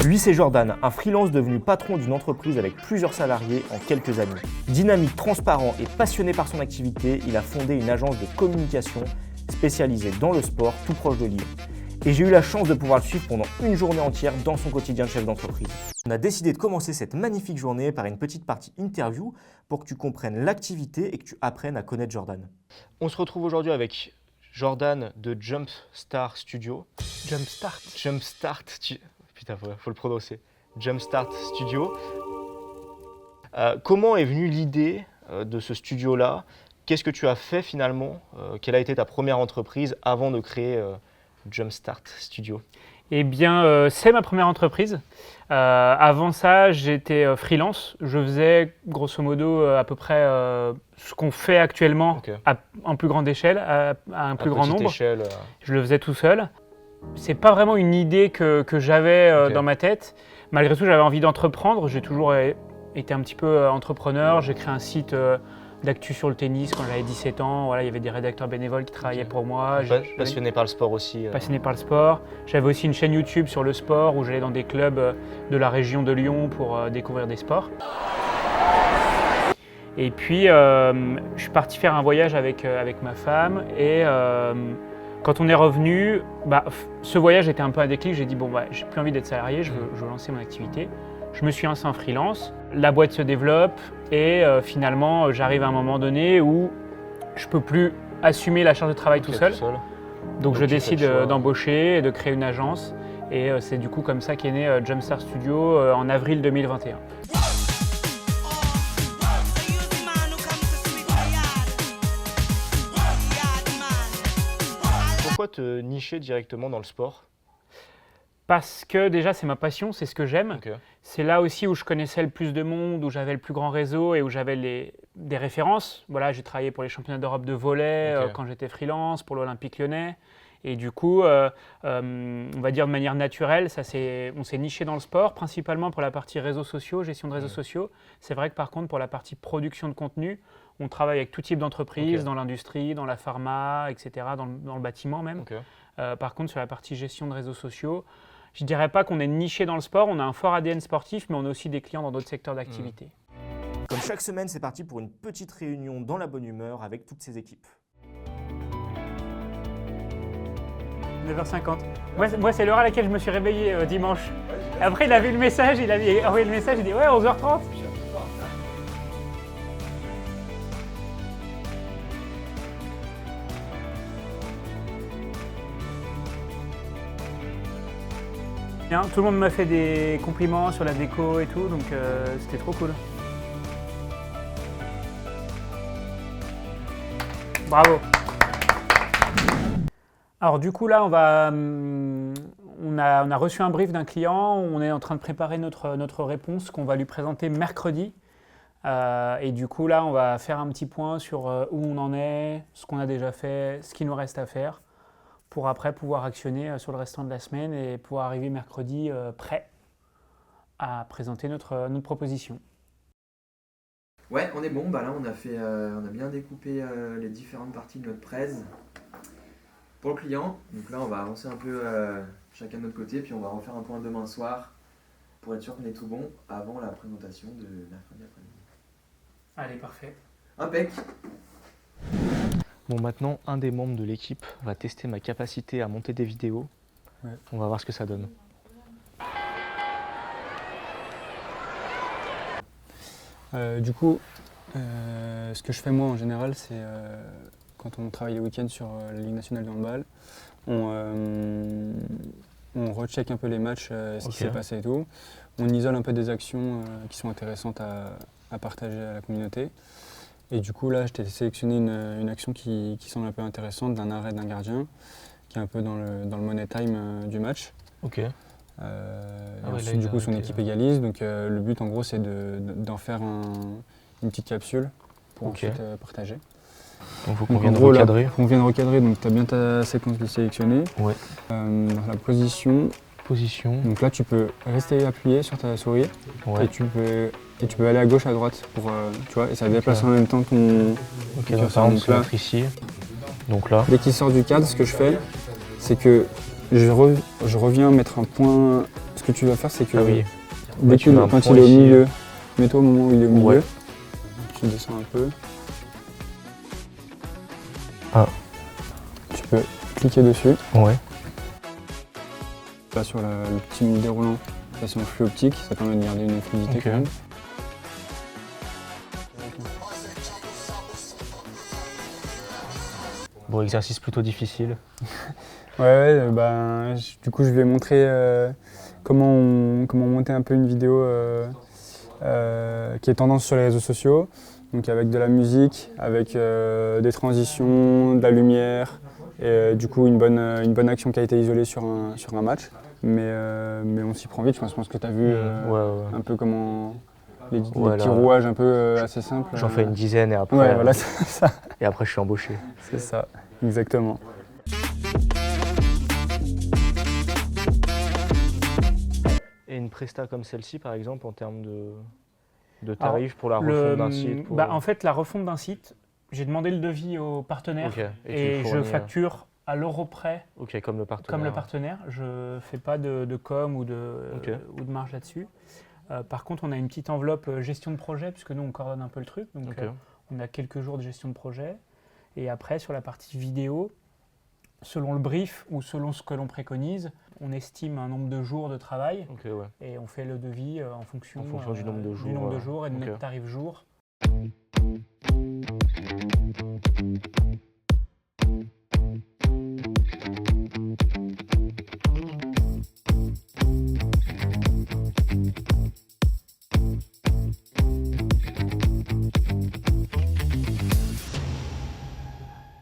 Lui, c'est Jordan, un freelance devenu patron d'une entreprise avec plusieurs salariés en quelques années. Dynamique, transparent et passionné par son activité, il a fondé une agence de communication spécialisée dans le sport tout proche de Lyon. Et j'ai eu la chance de pouvoir le suivre pendant une journée entière dans son quotidien de chef d'entreprise. On a décidé de commencer cette magnifique journée par une petite partie interview pour que tu comprennes l'activité et que tu apprennes à connaître Jordan. On se retrouve aujourd'hui avec Jordan de Jumpstart Studio. Putain, faut le prononcer. Jumpstart Studio. Comment est venue l'idée de ce studio-là? Qu'est-ce que tu as fait finalement? Quelle a été ta première entreprise avant de créer Jumpstart Studio? Eh bien, c'est ma première entreprise. Avant ça, j'étais freelance. Je faisais grosso modo à peu près ce qu'on fait actuellement à en plus grande échelle, à un plus grand nombre. Échelle, Je le faisais tout seul. C'est pas vraiment une idée que j'avais dans ma tête. Malgré tout, j'avais envie d'entreprendre. J'ai toujours été un petit peu entrepreneur. J'ai créé un site d'actu sur le tennis quand j'avais 17 ans. Voilà, il y avait des rédacteurs bénévoles qui travaillaient pour moi. Passionné par le sport aussi. Passionné par le sport. J'avais aussi une chaîne YouTube sur le sport où j'allais dans des clubs de la région de Lyon pour découvrir des sports. Et puis, je suis parti faire un voyage avec ma femme et quand on est revenu, ce voyage était un peu un déclic. J'ai dit, j'ai plus envie d'être salarié, je veux lancer mon activité. Je me suis lancé en freelance, la boîte se développe et finalement, j'arrive à un moment donné où je ne peux plus assumer la charge de travail tout seul. Donc je décide d'embaucher et de créer une agence. Et c'est du coup comme ça qu'est né Jumpstart Studio en avril 2021. Pourquoi te nicher directement dans le sport? Parce que déjà c'est ma passion, c'est ce que j'aime. C'est là aussi où je connaissais le plus de monde, où j'avais le plus grand réseau et où j'avais des références. Voilà, j'ai travaillé pour les championnats d'Europe de volley quand j'étais freelance, pour l'Olympique Lyonnais. Et du coup, on va dire de manière naturelle, on s'est niché dans le sport, principalement pour la partie réseaux sociaux, gestion de réseaux sociaux. C'est vrai que par contre, pour la partie production de contenu, on travaille avec tout type d'entreprise, dans l'industrie, dans la pharma, etc., dans le bâtiment même. Par contre, sur la partie gestion de réseaux sociaux, je ne dirais pas qu'on est niché dans le sport, on a un fort ADN sportif, mais on a aussi des clients dans d'autres secteurs d'activité. Comme chaque semaine, c'est parti pour une petite réunion dans la bonne humeur avec toutes ces équipes. 9h50. Moi c'est l'heure à laquelle je me suis réveillé dimanche. Après, il a vu le message, il a envoyé le message, il dit « Ouais, 11h30 ». Bien, tout le monde m'a fait des compliments sur la déco et tout, donc c'était trop cool. Bravo. Alors du coup là, on a reçu un brief d'un client, on est en train de préparer notre réponse qu'on va lui présenter mercredi. Et du coup là, on va faire un petit point sur où on en est, ce qu'on a déjà fait, ce qu'il nous reste à faire, pour après pouvoir actionner sur le restant de la semaine et pouvoir arriver mercredi prêt à présenter notre proposition. Ouais, on est bon. Là, on a bien découpé les différentes parties de notre presse pour le client. Donc là, on va avancer un peu chacun de notre côté, puis on va refaire un point demain soir pour être sûr qu'on est tout bon avant la présentation de mercredi après-midi. Allez, parfait. Impec. Bon, maintenant, un des membres de l'équipe va tester ma capacité à monter des vidéos. On va voir ce que ça donne. Du coup, ce que je fais moi en général, c'est quand on travaille les week-ends sur la Ligue nationale de handball, on recheck un peu les matchs, ce qui s'est passé et tout. On isole un peu des actions qui sont intéressantes à partager à la communauté. Et du coup, là, je t'ai sélectionné une action qui semble un peu intéressante, d'un arrêt d'un gardien, qui est un peu dans le money time du match. Ensuite, du coup, son équipe égalise. Donc, le but, en gros, c'est d'en faire une petite capsule pour ensuite partager. Donc, il faut qu'on vienne recadrer. On vient de recadrer, donc tu as bien ta séquence de sélectionner. Dans la position. Donc là, tu peux rester appuyé sur ta souris et tu peux aller à gauche, à droite pour, tu vois, et ça déplace en même temps ton curseur. Donc là, ici. Donc là. Dès qu'il sort du cadre, ce que je fais, c'est que je reviens mettre un point ce que tu vas faire, c'est que Ah oui. dès tu mets un quand point il est au ici. milieu, mets-toi au moment où il est au milieu, Ouais. tu descends un peu. Ah. Tu peux cliquer dessus. Ouais. Là sur le petit déroulant, ça c'est en flux optique, ça permet de garder une fluidité Ok. quand même. Bon, exercice plutôt difficile. Du coup je vais montrer comment monter un peu une vidéo qui est tendance sur les réseaux sociaux. Donc avec de la musique, avec des transitions, de la lumière et du coup une bonne action qui a été isolée sur un match. Mais on s'y prend vite, je pense que tu as vu un peu comment les petits rouages un peu assez simples. J'en fais une dizaine et après, Ouais, voilà, c'est ça. et après je suis embauché. C'est ça, exactement. Et une presta comme celle-ci, par exemple, en termes de tarifs pour la refonte d'un site En fait, la refonte d'un site, j'ai demandé le devis au partenaire Ok. tu et le je fournis, facture à l'euro près Ok, comme le partenaire. comme le partenaire. Je ne fais pas de com ou Ok. ou de marge là-dessus. Par contre, on a une petite enveloppe gestion de projet, puisque nous, on coordonne un peu le truc. Donc, Ok. on a quelques jours de gestion de projet. Et après, sur la partie vidéo, selon le brief ou selon ce que l'on préconise, on estime un nombre de jours de travail Ok, ouais. et on fait le devis en fonction du nombre de jours, et de ok. notre tarif jour.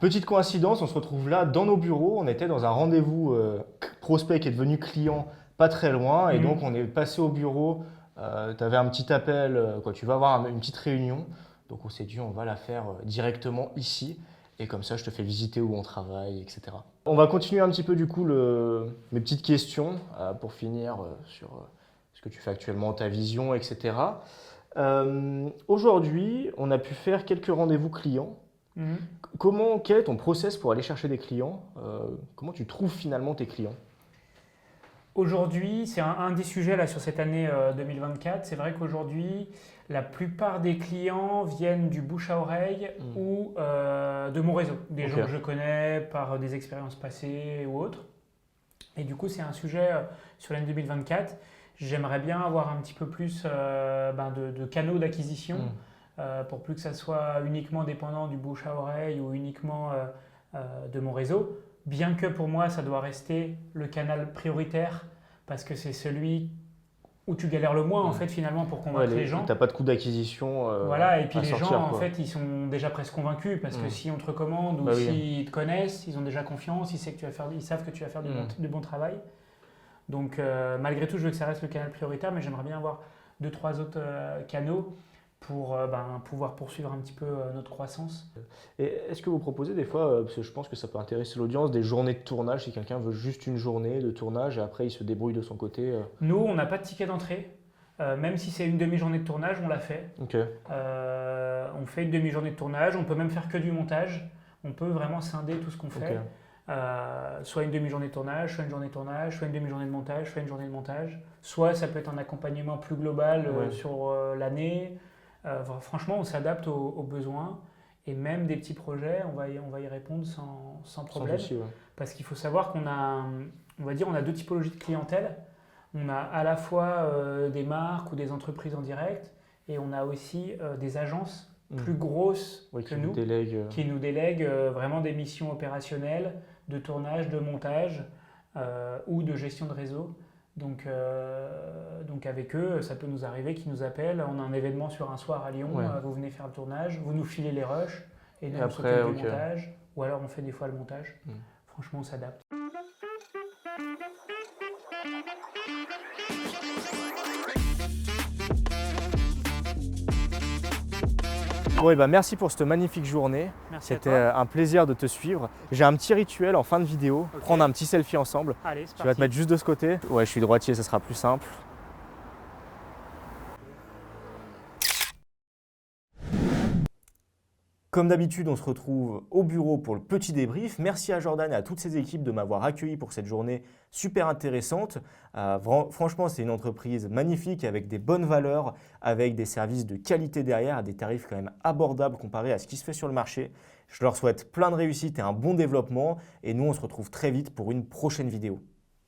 Petite coïncidence, on se retrouve là dans nos bureaux. On était dans un rendez-vous prospect qui est devenu client pas très loin. Et donc, on est passé au bureau. Tu avais un petit appel, tu vas avoir une petite réunion. Donc, on s'est dit, on va la faire directement ici. Et comme ça, je te fais visiter où on travaille, etc. On va continuer un petit peu, du coup, mes petites questions pour finir sur ce que tu fais actuellement, ta vision, etc. Aujourd'hui, on a pu faire quelques rendez-vous clients. Quel est ton process pour aller chercher des clients? Comment tu trouves finalement tes clients? Aujourd'hui, c'est un des sujets là, sur cette année 2024. C'est vrai qu'aujourd'hui, la plupart des clients viennent du bouche à oreille ou de mon réseau. Des gens que je connais par des expériences passées ou autres. Et du coup, c'est un sujet sur l'année 2024. J'aimerais bien avoir un petit peu plus de canaux d'acquisition. Pour plus que ça soit uniquement dépendant du bouche à oreille ou uniquement de mon réseau. Bien que pour moi, ça doit rester le canal prioritaire parce que c'est celui où tu galères le moins en fait finalement pour convaincre les gens. Tu n'as pas de coût d'acquisition voilà, et puis à les sortir, gens quoi. en fait ils sont déjà presque convaincus parce que si on te recommande ou s'ils te connaissent, ils ont déjà confiance, ils savent que tu vas faire du bon travail. Donc malgré tout, je veux que ça reste le canal prioritaire, mais j'aimerais bien avoir 2-3 autres canaux pour pouvoir poursuivre un petit peu notre croissance. Et est-ce que vous proposez des fois, parce que je pense que ça peut intéresser l'audience, des journées de tournage, si quelqu'un veut juste une journée de tournage et après il se débrouille de son côté Nous, on n'a pas de ticket d'entrée. Même si c'est une demi-journée de tournage, on l'a fait. Ok. On fait une demi-journée de tournage, on peut même faire que du montage. On peut vraiment scinder tout ce qu'on fait. Soit une demi-journée de tournage, soit une journée de tournage, soit une demi-journée de montage, soit une journée de montage. Soit ça peut être un accompagnement plus global sur l'année. Franchement, on s'adapte aux besoins et même des petits projets, on va y répondre sans problème. Sans souci, Parce qu'il faut savoir qu'on a, on a deux typologies de clientèle. On a à la fois des marques ou des entreprises en direct et on a aussi des agences plus grosses que nous qui nous délèguent vraiment des missions opérationnelles de tournage, de montage ou de gestion de réseau. Donc avec eux, ça peut nous arriver qu'ils nous appellent. On a un événement sur un soir à Lyon, vous venez faire le tournage, vous nous filez les rushs et nous on s'occupe du montage. Ou alors on fait des fois le montage. Franchement, on s'adapte. Bon, merci pour cette magnifique journée. C'était un plaisir de te suivre. J'ai un petit rituel en fin de vidéo, prendre un petit selfie ensemble. Allez, c'est Tu vas te mettre juste de ce côté. Ouais, je suis droitier, ça sera plus simple. Comme d'habitude, on se retrouve au bureau pour le petit débrief. Merci à Jordan et à toutes ses équipes de m'avoir accueilli pour cette journée super intéressante. Franchement, c'est une entreprise magnifique avec des bonnes valeurs, avec des services de qualité derrière, à des tarifs quand même abordables comparés à ce qui se fait sur le marché. Je leur souhaite plein de réussite et un bon développement et nous, on se retrouve très vite pour une prochaine vidéo.